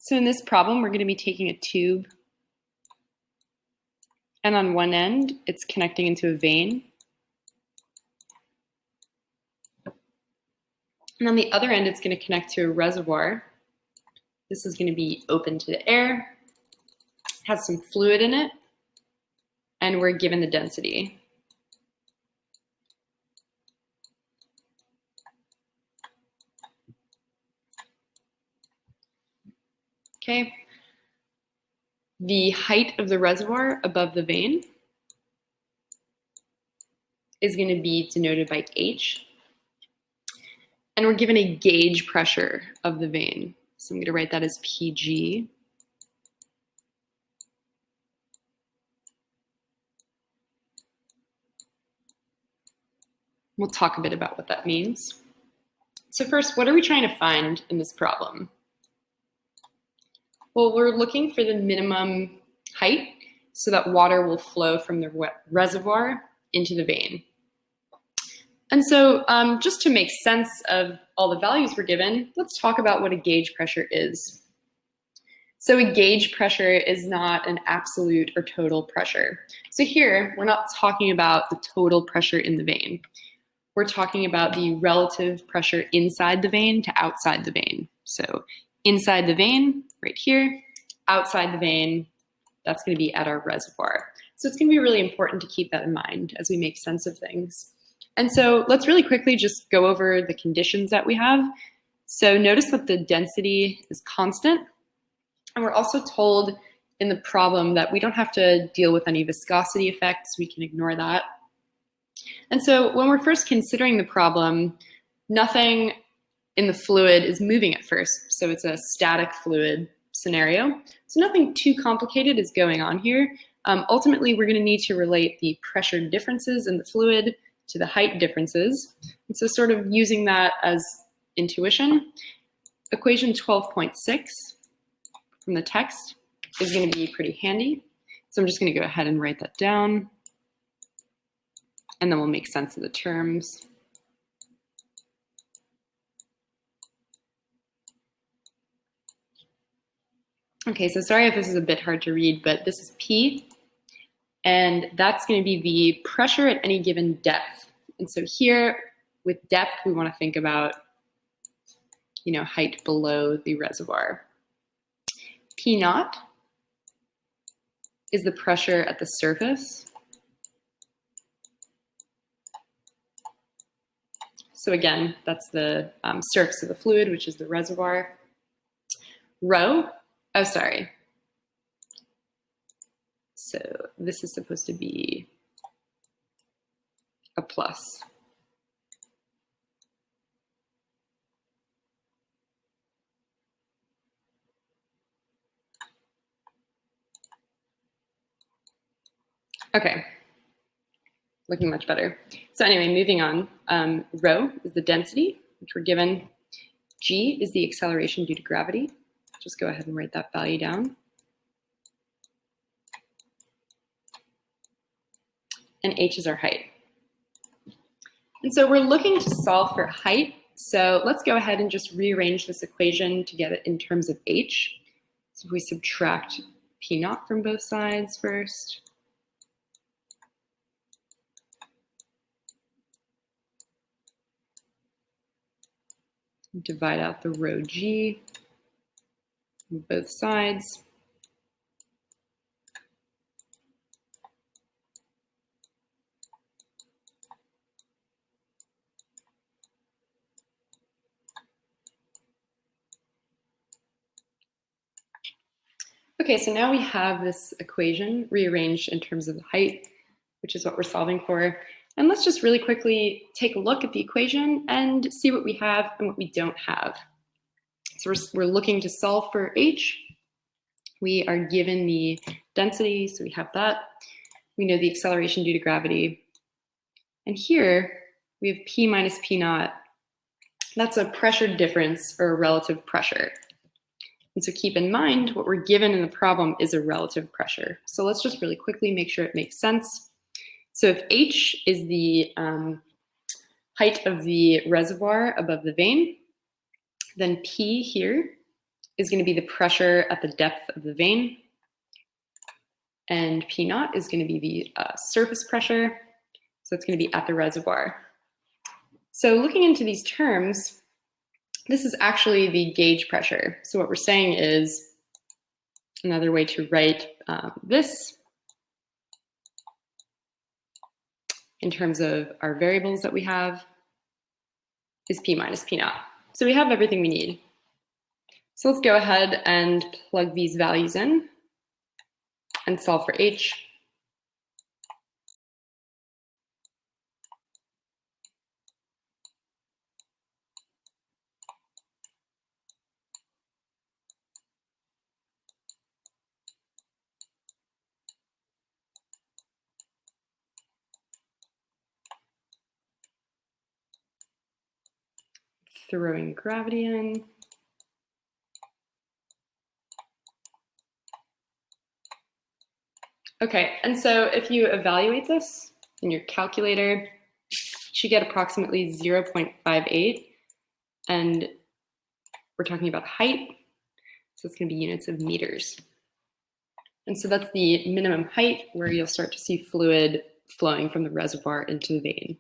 So in this problem, we're going to be taking a tube, and on one end, it's connecting into a vein. And on the other end, it's going to connect to a reservoir. This is going to be open to the air, has some fluid in it, and we're given the density. Okay. The height of the reservoir above the vein is going to be denoted by H. And we're given a gauge pressure of the vein. So I'm going to write that as PG. We'll talk a bit about what that means. So first, what are we trying to find in this problem? Well, we're looking for the minimum height so that water will flow from the reservoir into the vein. And so just to make sense of all the values we're given, let's talk about what a gauge pressure is. So a gauge pressure is not an absolute or total pressure. So here, we're not talking about the total pressure in the vein. We're talking about the relative pressure inside the vein to outside the vein. So inside the vein, right here, outside the vein, that's going to be at our reservoir. So it's going to be really important to keep that in mind as we make sense of things. And so let's really quickly just go over the conditions that we have. So notice that the density is constant. And we're also told in the problem that we don't have to deal with any viscosity effects. We can ignore that. And so when we're first considering the problem, nothing in the fluid is moving at first. So it's a static fluid scenario. So nothing too complicated is going on here. Ultimately, we're going to need to relate the pressure differences in the fluid to the height differences. And so sort of using that as intuition, equation 12.6 from the text is going to be pretty handy. So I'm just going to go ahead and write that down, and then we'll make sense of the terms. Okay, so sorry if this is a bit hard to read, but this is P, and that's going to be the pressure at any given depth. And so here, with depth, we want to think about, height below the reservoir. P naught is the pressure at the surface. So again, that's the surface of the fluid, which is the reservoir. Rho, oh, sorry. So this is supposed to be a plus. Okay, looking much better. So anyway, moving on. Rho is the density, which we're given. G is the acceleration due to gravity. Just go ahead and write that value down. And H is our height. And so we're looking to solve for height. So let's go ahead and just rearrange this equation to get it in terms of H. So if we subtract P naught from both sides first. Divide out the rho G on both sides. Okay, so now we have this equation rearranged in terms of the height, which is what we're solving for. And let's just really quickly take a look at the equation and see what we have and what we don't have. So we're looking to solve for H. We are given the density, so we have that. We know the acceleration due to gravity. And here we have P minus P naught. That's a pressure difference or a relative pressure. And so keep in mind what we're given in the problem is a relative pressure. So let's just really quickly make sure it makes sense. So if H is the height of the reservoir above the vein, then P here is going to be the pressure at the depth of the vein, and P naught is going to be the surface pressure, so it's going to be at the reservoir. So looking into these terms, this is actually the gauge pressure. So what we're saying is, another way to write this in terms of our variables that we have is P minus P naught. So we have everything we need. So let's go ahead and plug these values in and solve for H. Throwing gravity in. Okay, and so if you evaluate this in your calculator, you should get approximately 0.58, and we're talking about height, so it's going to be units of meters. And so that's the minimum height where you'll start to see fluid flowing from the reservoir into the vein.